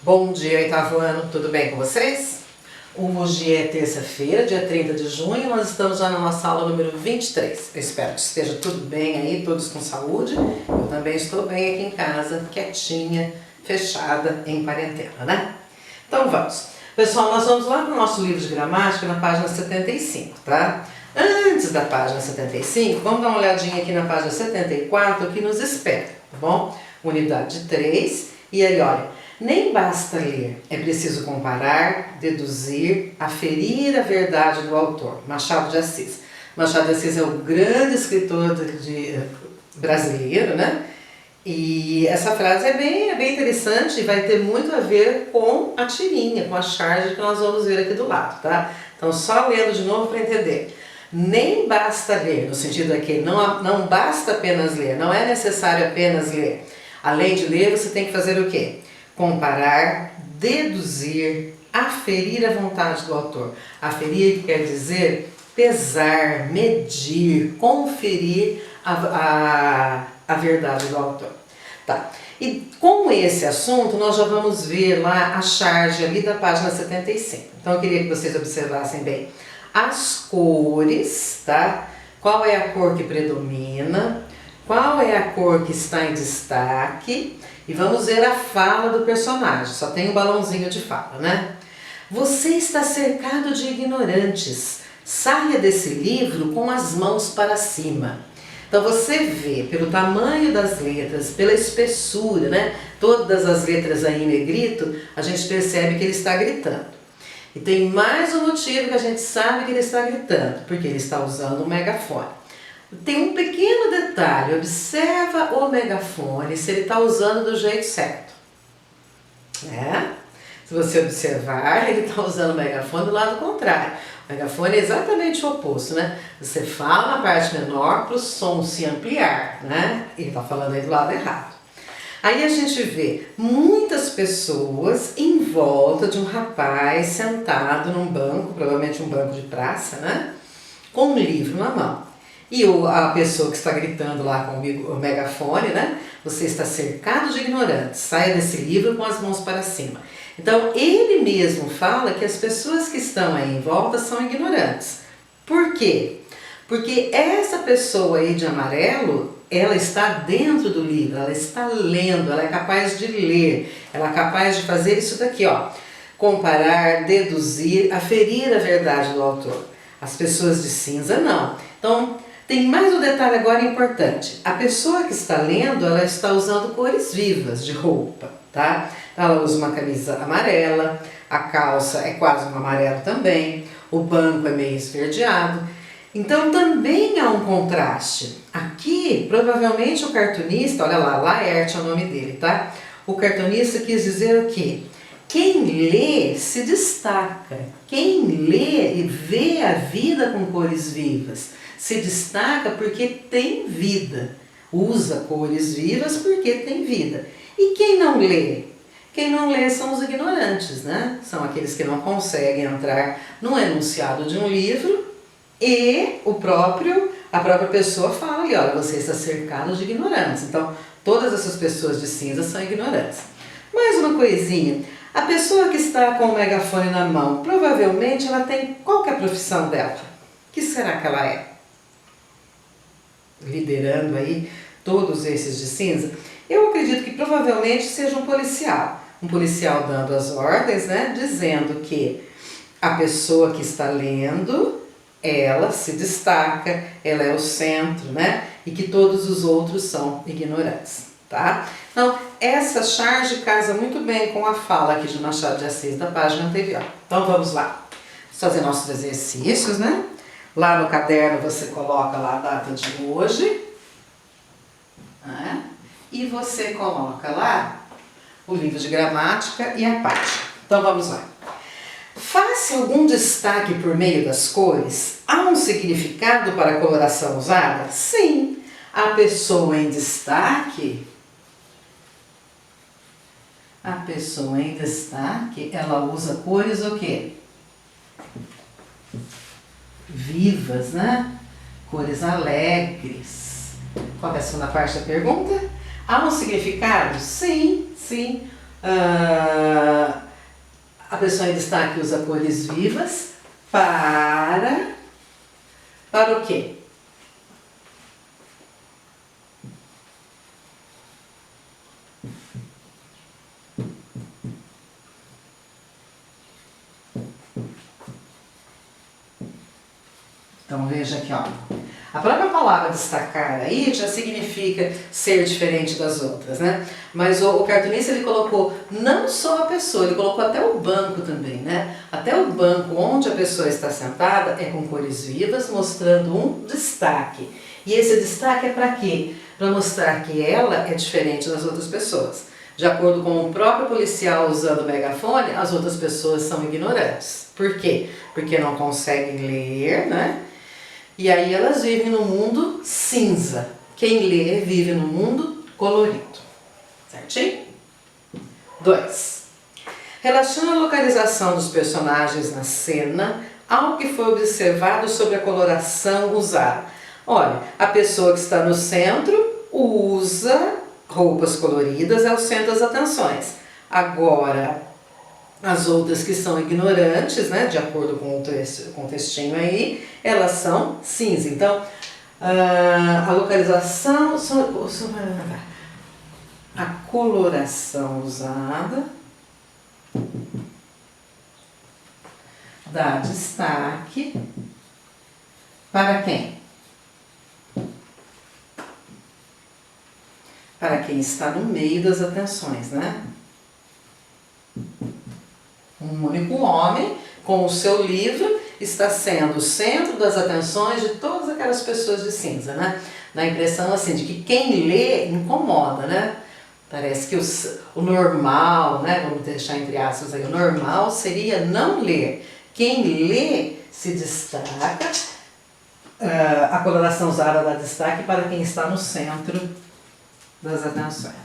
Bom dia, oitavo ano, tudo bem com vocês? Hoje é terça-feira, dia 30 de junho, nós estamos já na nossa aula número 23. Eu espero que esteja tudo bem aí, todos com saúde. Eu também estou bem aqui em casa, quietinha, fechada, em quarentena, né? Então vamos. Pessoal, nós vamos lá para o nosso livro de gramática na página 75, tá? Antes da página 75, vamos dar uma olhadinha aqui na página 74, o que nos espera, tá bom? Unidade 3, e aí, olha... Nem basta ler, é preciso comparar, deduzir, aferir a verdade do autor. Machado de Assis. Machado de Assis é o grande escritor brasileiro, né? E essa frase é bem interessante e vai ter muito a ver com a tirinha, com a charge que nós vamos ver aqui do lado, tá? Então, só lendo de novo para entender. Nem basta ler, no sentido aqui, não basta apenas ler, não é necessário apenas ler. Além de ler, você tem que fazer o quê? Comparar, deduzir, aferir a vontade do autor. Aferir quer dizer pesar, medir, conferir a verdade do autor. Tá. E com esse assunto nós já vamos ver lá a charge ali da página 75. Então eu queria que vocês observassem bem as cores, tá? Qual é a cor que predomina, qual é a cor que está em destaque. E vamos ver a fala do personagem, só tem um balãozinho de fala, né? Você está cercado de ignorantes, saia desse livro com as mãos para cima. Então você vê pelo tamanho das letras, pela espessura, né? Todas as letras aí em negrito, a gente percebe que ele está gritando. E tem mais um motivo que a gente sabe que ele está gritando, porque ele está usando um megafone. Tem um pequeno detalhe, observa o megafone, se ele está usando do jeito certo. Né? Se você observar, ele está usando o megafone do lado contrário. O megafone é exatamente o oposto, né? Você fala na parte menor para o som se ampliar, né? Ele está falando aí do lado errado. Aí a gente vê muitas pessoas em volta de um rapaz sentado num banco, provavelmente um banco de praça, né? Com um livro na mão. E a pessoa que está gritando lá com o megafone, né? Você está cercado de ignorantes, saia desse livro com as mãos para cima. Então, ele mesmo fala que as pessoas que estão aí em volta são ignorantes. Por quê? Porque essa pessoa aí de amarelo, ela está dentro do livro, ela está lendo, ela é capaz de ler, ela é capaz de fazer isso daqui, ó. Comparar, deduzir, aferir a verdade do autor. As pessoas de cinza, não. Então, tem mais um detalhe agora importante. A pessoa que está lendo, ela está usando cores vivas de roupa, tá? Ela usa uma camisa amarela, a calça é quase um amarelo também, o banco é meio esverdeado. Então também há um contraste. Aqui, provavelmente o cartunista, olha lá, Laerte é o nome dele, tá? O cartunista quis dizer o quê? Quem lê se destaca. Quem lê e vê a vida com cores vivas se destaca porque tem vida. Usa cores vivas porque tem vida. E quem não lê? Quem não lê são os ignorantes, né? São aqueles que não conseguem entrar no enunciado de um livro e a própria pessoa fala ali, olha, você está cercado de ignorantes. Então, todas essas pessoas de cinza são ignorantes. Mais uma coisinha. A pessoa que está com o megafone na mão, provavelmente ela tem... Qual que é a profissão dela? O que será que ela é? Liderando aí todos esses de cinza? Eu acredito que provavelmente seja um policial dando as ordens, né? Dizendo que a pessoa que está lendo, ela se destaca, ela é o centro, né? E que todos os outros são ignorantes, tá? Então, essa charge casa muito bem com a fala aqui de Machado de Assis da página anterior. Então, vamos lá. Vamos fazer nossos exercícios, né? Lá no caderno você coloca lá a data de hoje, né? E você coloca lá o livro de gramática e a página. Então, vamos lá. Faça algum destaque por meio das cores? Há um significado para a coloração usada? Sim. A pessoa em destaque, ela usa cores o quê? Vivas, né? Cores alegres. Qual é a segunda parte da pergunta? Há um significado? Sim, sim. pessoa em destaque usa cores vivas para o quê? Então veja aqui, ó. A própria palavra destacar aí já significa ser diferente das outras, né? Mas o cartunista ele colocou não só a pessoa, ele colocou até o banco também, né? Até o banco onde a pessoa está sentada é com cores vivas, mostrando um destaque. E esse destaque é para quê? Para mostrar que ela é diferente das outras pessoas. De acordo com o próprio policial usando o megafone, as outras pessoas são ignorantes. Por quê? Porque não conseguem ler, né? E aí elas vivem no mundo cinza. Quem lê vive no mundo colorido. Certinho? 2. Relaciona a localização dos personagens na cena ao que foi observado sobre a coloração usada. Olha, a pessoa que está no centro usa roupas coloridas, é o centro das atenções. Agora, as outras que são ignorantes, né, de acordo com o textinho aí, elas são cinza. Então, a localização, a coloração usada dá destaque para quem? Para quem está no meio das atenções, né? Um único homem, com o seu livro, está sendo o centro das atenções de todas aquelas pessoas de cinza, né? Dá a impressão assim de que quem lê incomoda, né? Parece que o normal, né? Vamos deixar entre aspas aí, o normal seria não ler. Quem lê se destaca, a coloração usada dá destaque para quem está no centro das atenções.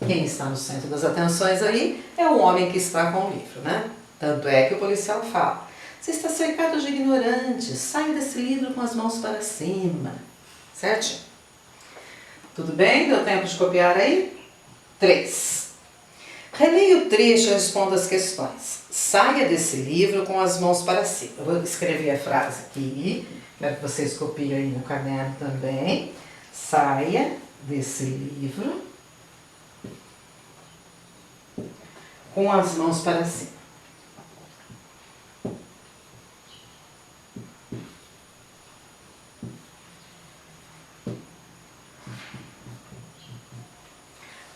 Quem está no centro das atenções aí é o homem que está com o livro, né? Tanto é que o policial fala: você está cercado de ignorantes, saia desse livro com as mãos para cima. Certinho? Tudo bem? Deu tempo de copiar aí? 3. Releia o trecho e responda as questões. Saia desse livro com as mãos para cima. Eu vou escrever a frase aqui, quero que vocês copiem aí no caderno também. Saia desse livro com as mãos para cima.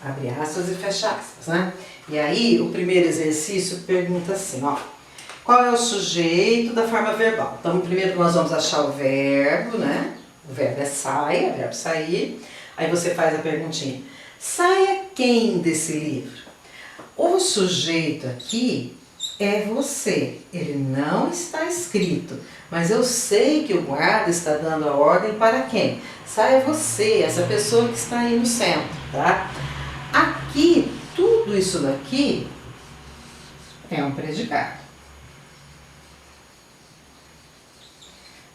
Abre aspas e fecha aspas, né? E aí, o primeiro exercício pergunta assim, ó. Qual é o sujeito da forma verbal? Então, primeiro nós vamos achar o verbo, né? O verbo é saia, o verbo sair. Aí você faz a perguntinha. Saia quem desse livro? O sujeito aqui é você. Ele não está escrito. Mas eu sei que o guarda está dando a ordem para quem? Saia você, essa pessoa que está aí no centro, tá? Aqui, tudo isso daqui é um predicado.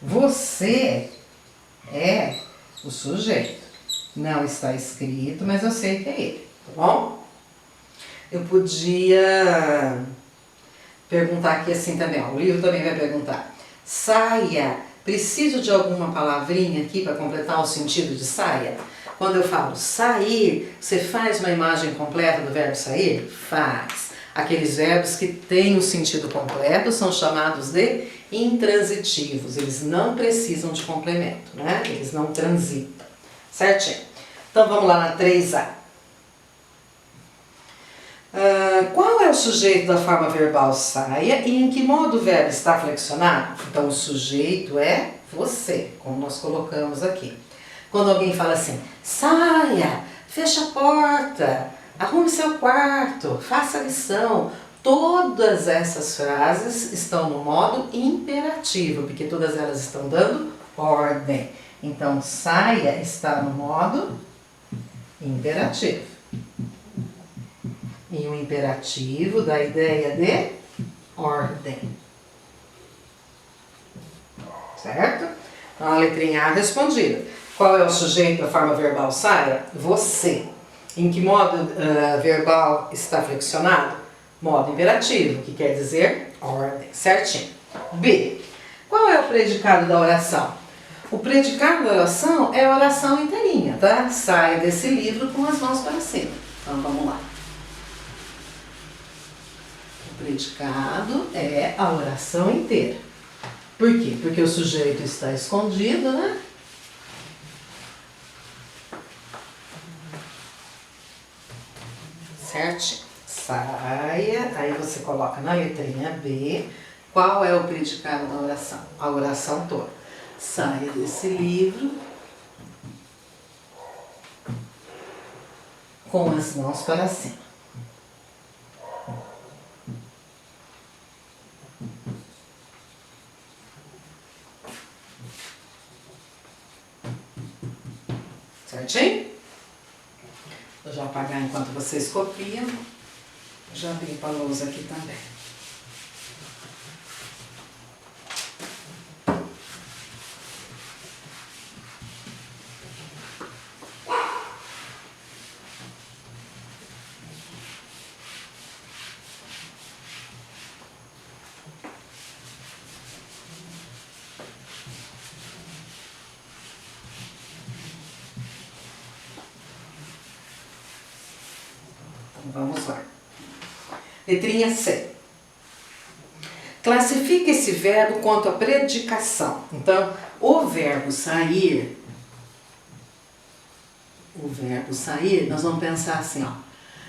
Você é o sujeito. Não está escrito, mas eu sei que é ele, tá bom? Eu podia perguntar aqui assim também, ó, o livro também vai perguntar. Saia, preciso de alguma palavrinha aqui para completar o sentido de saia? Quando eu falo sair, você faz uma imagem completa do verbo sair? Faz. Aqueles verbos que têm o sentido completo são chamados de intransitivos. Eles não precisam de complemento, né? Eles não transitam. Certinho? Então vamos lá na 3A. Qual é o sujeito da forma verbal saia e em que modo o verbo está flexionado? Então o sujeito é você, como nós colocamos aqui. Quando alguém fala assim, saia, feche a porta, arrume seu quarto, faça a lição. Todas essas frases estão no modo imperativo, porque todas elas estão dando ordem. Então, saia está no modo imperativo. E o imperativo dá a ideia de ordem. Certo? Então, a letrinha A respondida. Qual é o sujeito da forma verbal saia? Você. Em que modo verbal está flexionado? Modo imperativo, que quer dizer ordem, certinho. B. Qual é o predicado da oração? O predicado da oração é a oração inteirinha, tá? Saia desse livro com as mãos para cima. Então vamos lá. O predicado é a oração inteira. Por quê? Porque o sujeito está escondido, né? Certinho. Saia, aí você coloca na letrinha B, qual é o predicado da oração? A oração toda. Saia desse livro com as mãos para cima. Certinho? Vou já apagar enquanto vocês copiam. Já abri para a lousa aqui também. Então vamos lá. Letrinha C. Classifique esse verbo quanto à predicação. Então, o verbo sair, nós vamos pensar assim, ó.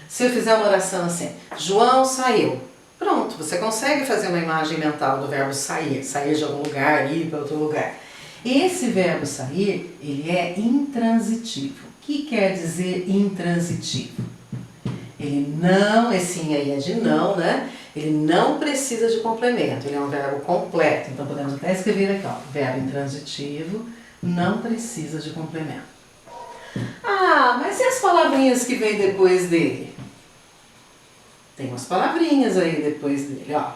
Se eu fizer uma oração assim, João saiu. Pronto, você consegue fazer uma imagem mental do verbo sair, sair de algum lugar, ir para outro lugar. Esse verbo sair, ele é intransitivo. O que quer dizer intransitivo? Ele não, esse aí é de não, né? Ele não precisa de complemento, ele é um verbo completo. Então podemos até escrever aqui, ó, verbo intransitivo, não precisa de complemento. Ah, mas e as palavrinhas que vêm depois dele? Tem umas palavrinhas aí depois dele, ó.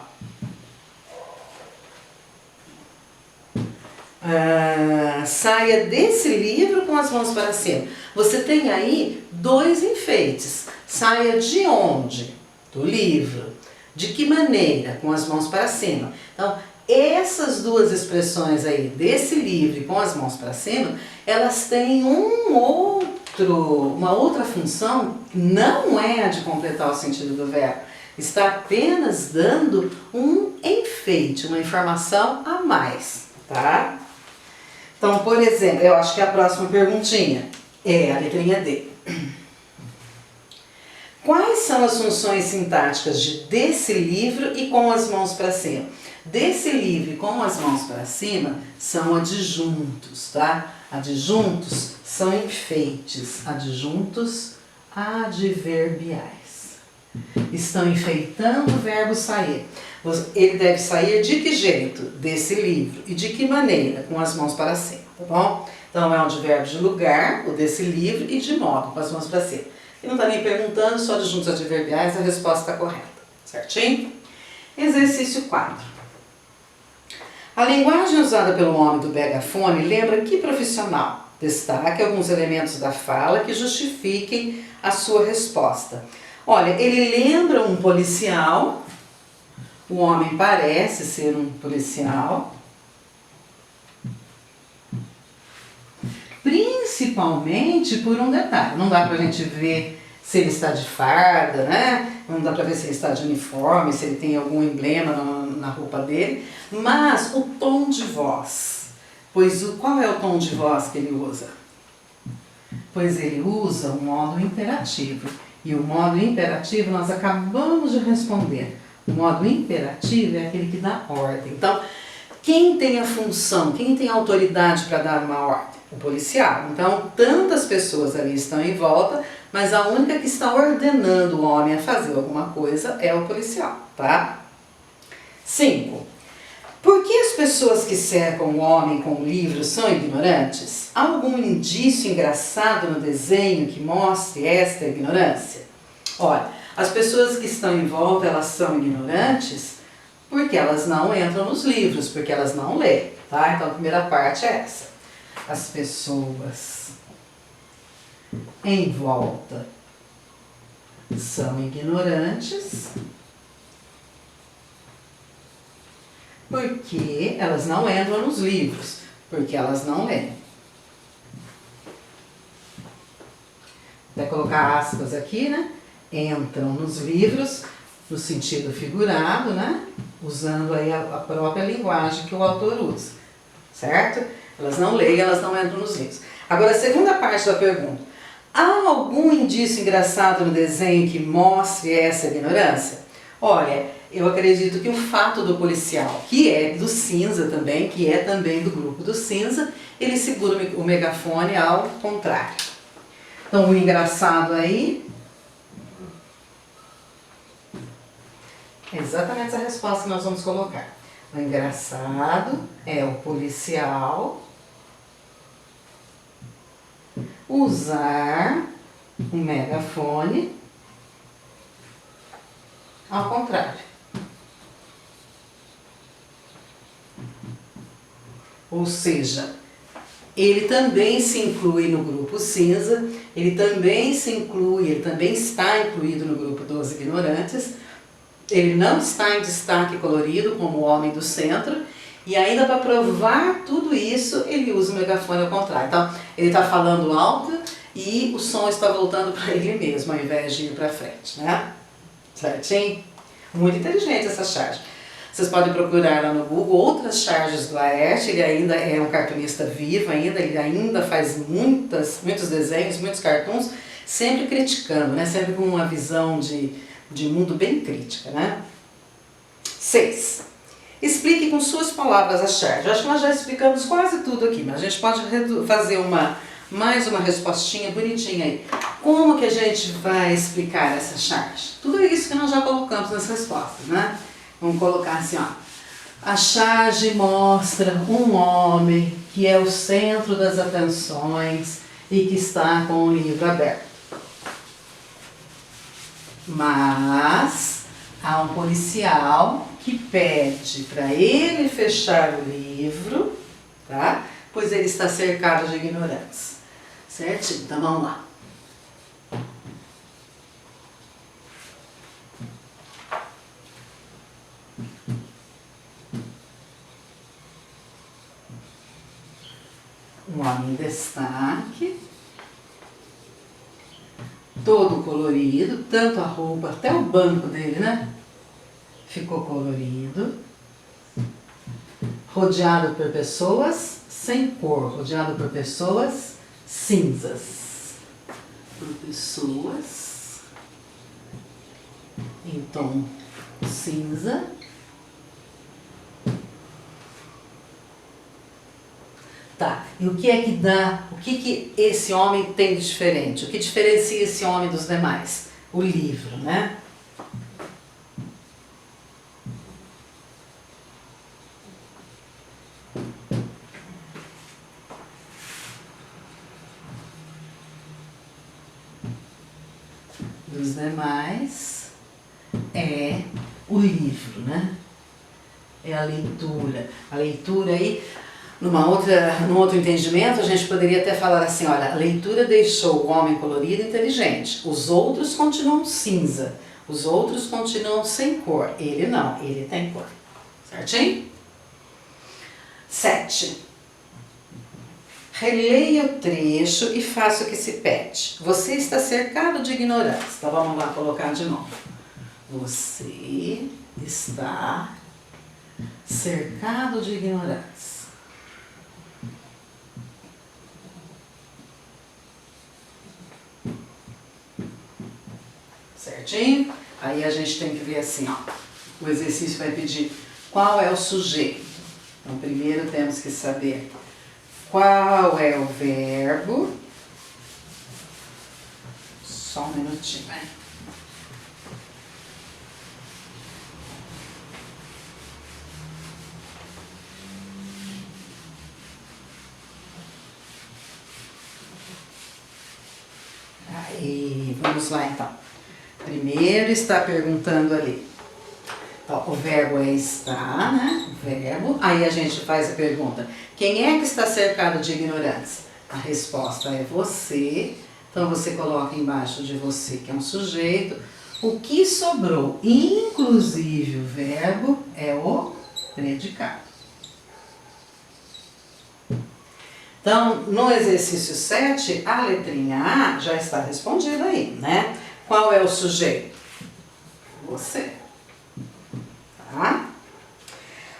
Saia desse livro com as mãos para cima. Você tem aí dois enfeites. Saia de onde? Do livro. De que maneira? Com as mãos para cima. Então, essas duas expressões aí, desse livro e com as mãos para cima, elas têm uma outra função, não é a de completar o sentido do verbo. Está apenas dando um enfeite, uma informação a mais, tá? Então, por exemplo, eu acho que a próxima perguntinha é a letrinha D. Quais são as funções sintáticas de desse livro e com as mãos para cima? Desse livro e com as mãos para cima são adjuntos, tá? Adjuntos são enfeites, adjuntos adverbiais. Estão enfeitando o verbo sair. Ele deve sair de que jeito? Desse livro. E de que maneira? Com as mãos para cima, tá bom? Então é um advérbio de lugar, o desse livro, e de modo, com as mãos para cima. E não está nem perguntando, só adjuntos adverbiais, a resposta está correta. Certinho? Exercício 4. A linguagem usada pelo homem do megafone lembra que profissional? Destaque alguns elementos da fala que justifiquem a sua resposta. Olha, ele lembra um policial, o homem parece ser um policial, principalmente por um detalhe. Não dá pra gente ver se ele está de farda, né? Não dá pra ver se ele está de uniforme, se ele tem algum emblema na roupa dele, mas o tom de voz. Pois qual é o tom de voz que ele usa? Pois ele usa o modo imperativo. E o modo imperativo nós acabamos de responder. O modo imperativo é aquele que dá ordem. Então, quem tem a função, quem tem a autoridade para dar uma ordem? O policial. Então, tantas pessoas ali estão em volta, mas a única que está ordenando o homem a fazer alguma coisa é o policial, tá? 5. Por que as pessoas que cercam o homem com o livro são ignorantes? Há algum indício engraçado no desenho que mostre esta ignorância? Olha, as pessoas que estão em volta, elas são ignorantes porque elas não entram nos livros, porque elas não lêem, tá? Então a primeira parte é essa. As pessoas em volta são ignorantes porque elas não entram nos livros, porque elas não leem. Vai colocar aspas aqui, né? Entram nos livros, no sentido figurado, né? Usando aí a própria linguagem que o autor usa, certo? Elas não leem, elas não entram nos livros. Agora, a segunda parte da pergunta. Há algum indício engraçado no desenho que mostre essa ignorância? Olha, eu acredito que o fato do policial, que é do cinza também, que é também do grupo do cinza, ele segura o megafone ao contrário. Então, o engraçado aí é exatamente essa resposta que nós vamos colocar. O engraçado é o policial usar o megafone ao contrário. Ou seja, ele também se inclui no grupo cinza, ele também está incluído no grupo dos ignorantes, ele não está em destaque colorido como o homem do centro, e ainda para provar tudo isso, ele usa o megafone ao contrário. Então, ele está falando alto e o som está voltando para ele mesmo, ao invés de ir para frente, né? Certinho? Muito inteligente essa charge. Vocês podem procurar lá no Google outras charges do Laerte, ele ainda é um cartunista vivo, ele ainda faz muitos desenhos, muitos cartoons, sempre criticando, né? Sempre com uma visão de mundo bem crítica, né? 6. Explique com suas palavras a charge. Eu acho que nós já explicamos quase tudo aqui, mas a gente pode fazer mais uma respostinha bonitinha aí. Como que a gente vai explicar essa charge? Tudo isso que nós já colocamos nas respostas, né? Vamos colocar assim, ó. A charge mostra um homem que é o centro das atenções e que está com o livro aberto. Mas há um policial que pede para ele fechar o livro, tá? Pois ele está cercado de ignorantes. Certinho? Então vamos lá. Um homem em destaque, todo colorido, tanto a roupa, até o banco dele, né? Ficou colorido, rodeado por pessoas sem cor, rodeado por pessoas cinzas, por pessoas em tom cinza. Tá, e o que é que dá, o que esse homem tem de diferente? O que diferencia esse homem dos demais? O livro, né? Dos demais é o livro, né? É a leitura. A leitura aí, num outro entendimento, a gente poderia até falar assim, olha, a leitura deixou o homem colorido e inteligente. Os outros continuam cinza. Os outros continuam sem cor. Ele não, ele tem cor. Certinho? 7. Releia o trecho e faça o que se pede. Você está cercado de ignorância. Então vamos lá colocar de novo. Você está cercado de ignorância. Certinho? Aí a gente tem que ver assim, ó. O exercício vai pedir qual é o sujeito. Então primeiro temos que saber qual é o verbo. Só um minutinho, né? Aí, vamos lá então. Primeiro está perguntando ali. Então, o verbo é estar, né? O verbo. Aí a gente faz a pergunta: quem é que está cercado de ignorância? A resposta é você. Então você coloca embaixo de você, que é um sujeito, o que sobrou, inclusive o verbo, é o predicado. Então, no exercício 7, a letrinha A já está respondida aí, né? Qual é o sujeito? Você. Tá?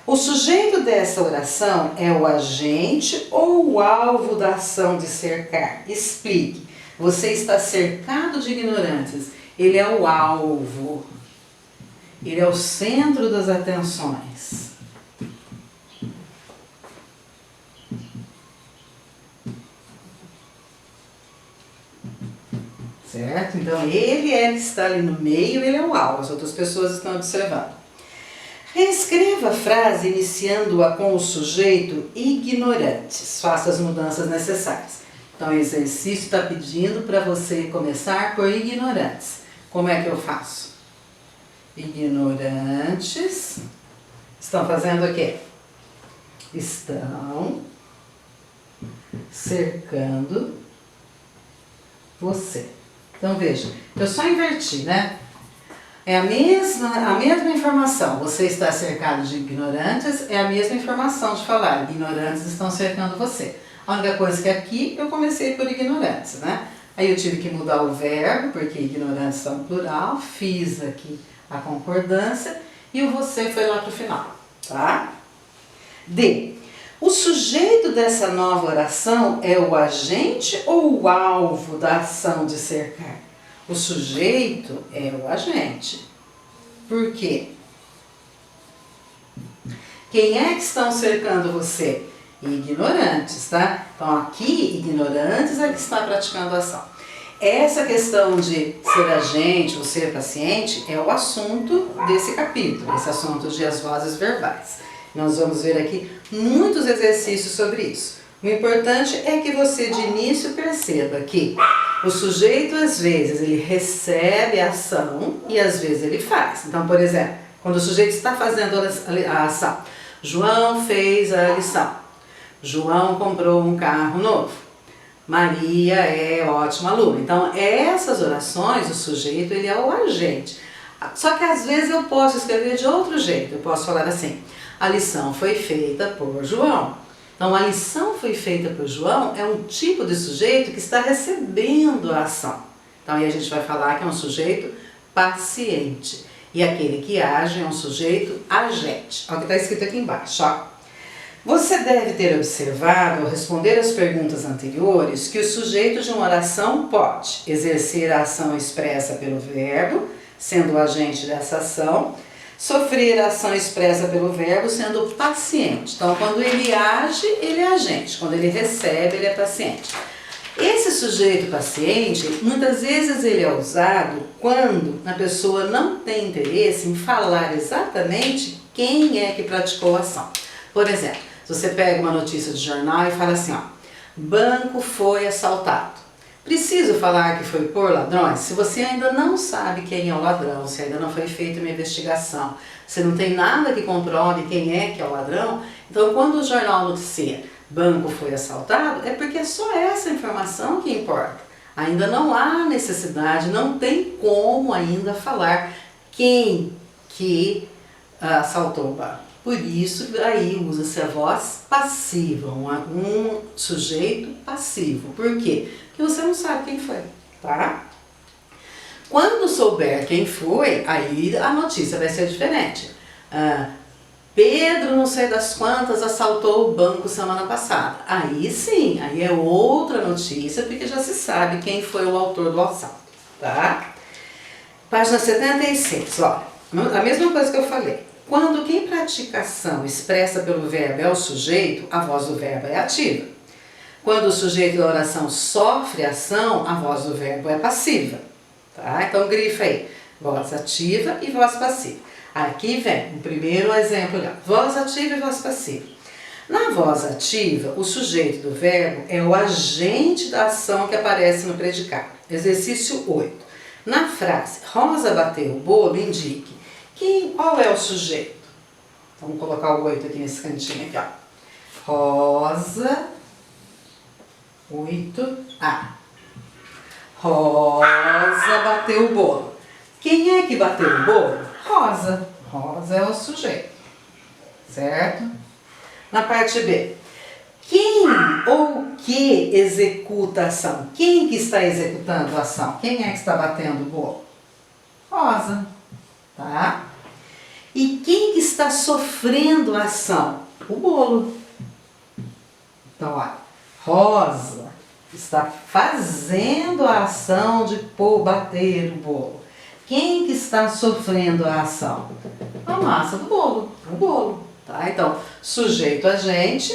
O sujeito dessa oração é o agente ou o alvo da ação de cercar? Explique. Você está cercado de ignorantes. Ele é o alvo. Ele é o centro das atenções. Certo? Então, ele é que está ali no meio, ele é o alvo. As outras pessoas estão observando. Reescreva a frase iniciando-a com o sujeito ignorantes. Faça as mudanças necessárias. Então, o exercício está pedindo para você começar por ignorantes. Como é que eu faço? Ignorantes estão fazendo o quê? Estão cercando você. Então, veja, eu só inverti, né? É a mesma informação. Você está cercado de ignorantes, é a mesma informação de falar. Ignorantes estão cercando você. A única coisa que aqui eu comecei por ignorantes, né? Aí eu tive que mudar o verbo, porque ignorantes são plural. Fiz aqui a concordância e o você foi lá para o final, tá? D. O sujeito dessa nova oração é o agente ou o alvo da ação de cercar? O sujeito é o agente. Por quê? Quem é que estão cercando você? Ignorantes, tá? Então aqui, ignorantes é que está praticando a ação. Essa questão de ser agente ou ser paciente é o assunto desse capítulo, esse assunto de as vozes verbais. Nós vamos ver aqui muitos exercícios sobre isso. O importante é que você de início perceba que o sujeito às vezes ele recebe a ação e às vezes ele faz. Então, por exemplo, quando o sujeito está fazendo a ação, João fez a lição, João comprou um carro novo, Maria é ótima aluna. Então, essas orações, o sujeito ele é o agente. Só que às vezes eu posso escrever de outro jeito, eu posso falar assim, a lição foi feita por João. Então, a lição foi feita por João é um tipo de sujeito que está recebendo a ação. Então, aí a gente vai falar que é um sujeito paciente. E aquele que age é um sujeito agente. Olha o que está escrito aqui embaixo. Ó. Você deve ter observado, ao responder às perguntas anteriores, que o sujeito de uma oração pode exercer a ação expressa pelo verbo, sendo o agente dessa ação, sofrer a ação expressa pelo verbo sendo paciente. Então, quando ele age, ele é agente. Quando ele recebe, ele é paciente. Esse sujeito paciente, muitas vezes ele é usado quando a pessoa não tem interesse em falar exatamente quem é que praticou a ação. Por exemplo, se você pega uma notícia de jornal e fala assim, ó, banco foi assaltado. Preciso falar que foi por ladrões? Se você ainda não sabe quem é o ladrão, se ainda não foi feita uma investigação, se não tem nada que comprove quem é que é o ladrão, então quando o jornal noticia banco foi assaltado, é porque é só essa informação que importa. Ainda não há necessidade, não tem como ainda falar quem que assaltou o banco. Por isso, aí usa-se a voz passiva, um sujeito passivo. Por quê? Porque você não sabe quem foi, tá? Quando souber quem foi, aí a notícia vai ser diferente. Pedro, não sei das quantas, assaltou o banco semana passada. Aí sim, aí é outra notícia, porque já se sabe quem foi o autor do assalto, tá? Página 76, ó, a mesma coisa que eu falei. Quando quem pratica ação expressa pelo verbo é o sujeito, a voz do verbo é ativa. Quando o sujeito da oração sofre ação, a voz do verbo é passiva. Tá? Então grifa aí, voz ativa e voz passiva. Aqui vem o primeiro exemplo, olha, voz ativa e voz passiva. Na voz ativa, o sujeito do verbo é o agente da ação que aparece no predicado. Exercício 8. Na frase, Rosa bateu o bolo, indique qual é o sujeito. Vamos colocar o 8 aqui nesse cantinho aqui, ó. Rosa, 8A. Rosa bateu o bolo. Quem é que bateu o bolo? Rosa. Rosa é o sujeito, certo? Na parte B. Quem ou que executa a ação? Quem que está executando a ação? Quem é que está batendo o bolo? Rosa, tá? E quem que está sofrendo a ação? O bolo. Então, olha, Rosa está fazendo a ação de bater o bolo. Quem que está sofrendo a ação? A massa do bolo, o bolo, tá? Então, sujeito agente,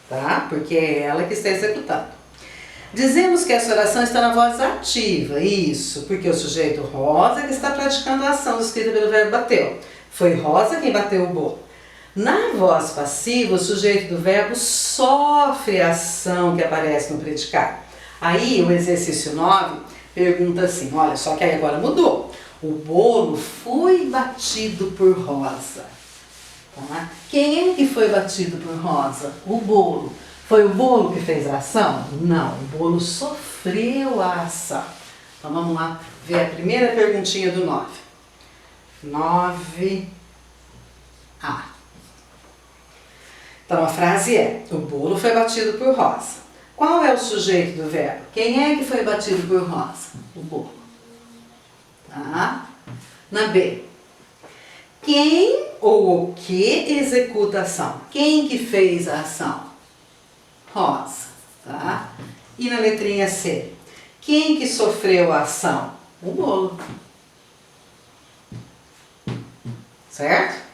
tá? Porque é ela que está executando. Dizemos que essa oração está na voz ativa, isso, porque o sujeito Rosa que está praticando a ação descrita pelo verbo bateu. Foi Rosa quem bateu o bolo. Na voz passiva, o sujeito do verbo sofre a ação que aparece no predicado. Aí, o exercício 9 pergunta assim, olha, só que aí agora mudou. O bolo foi batido por Rosa. Tá? Quem é que foi batido por Rosa? O bolo. Foi o bolo que fez a ação? Não, o bolo sofreu a ação. Então vamos lá ver a primeira perguntinha do 9. 9A. Então a frase é, o bolo foi batido por Rosa. Qual é o sujeito do verbo? Quem é que foi batido por Rosa? O bolo. Tá? Na B. Quem ou o que executa a ação? Quem que fez a ação? Rosa, tá? E na letrinha C. Quem que sofreu a ação? O bolo. Certo?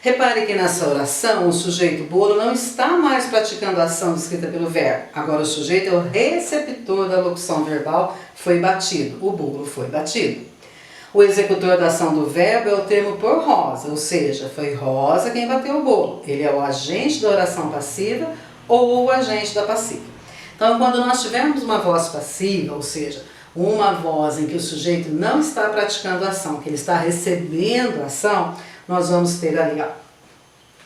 Repare que nessa oração o sujeito bolo não está mais praticando a ação descrita pelo verbo. Agora o sujeito é o receptor da locução verbal, foi batido. O bolo foi batido. O executor da ação do verbo é o termo por Rosa, ou seja, foi Rosa quem bateu o bolo. Ele é o agente da oração passiva ou o agente da passiva. Então, quando nós tivermos uma voz passiva, ou seja, uma voz em que o sujeito não está praticando a ação, que ele está recebendo a ação, nós vamos ter ali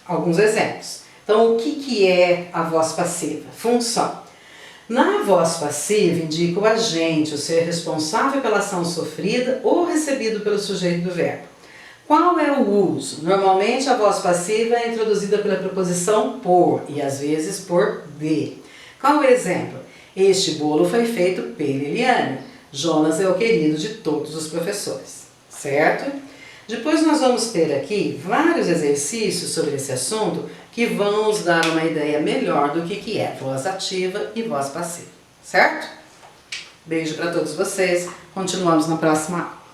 alguns exemplos. Então, o que é a voz passiva? Função. Na voz passiva, indica o agente, o ser responsável pela ação sofrida ou recebido pelo sujeito do verbo. Qual é o uso? Normalmente a voz passiva é introduzida pela preposição por e às vezes por de. Qual o exemplo? Este bolo foi feito pela Eliane. Jonas é o querido de todos os professores, certo? Depois nós vamos ter aqui vários exercícios sobre esse assunto que vão nos dar uma ideia melhor do que é voz ativa e voz passiva, certo? Beijo para todos vocês, continuamos na próxima aula.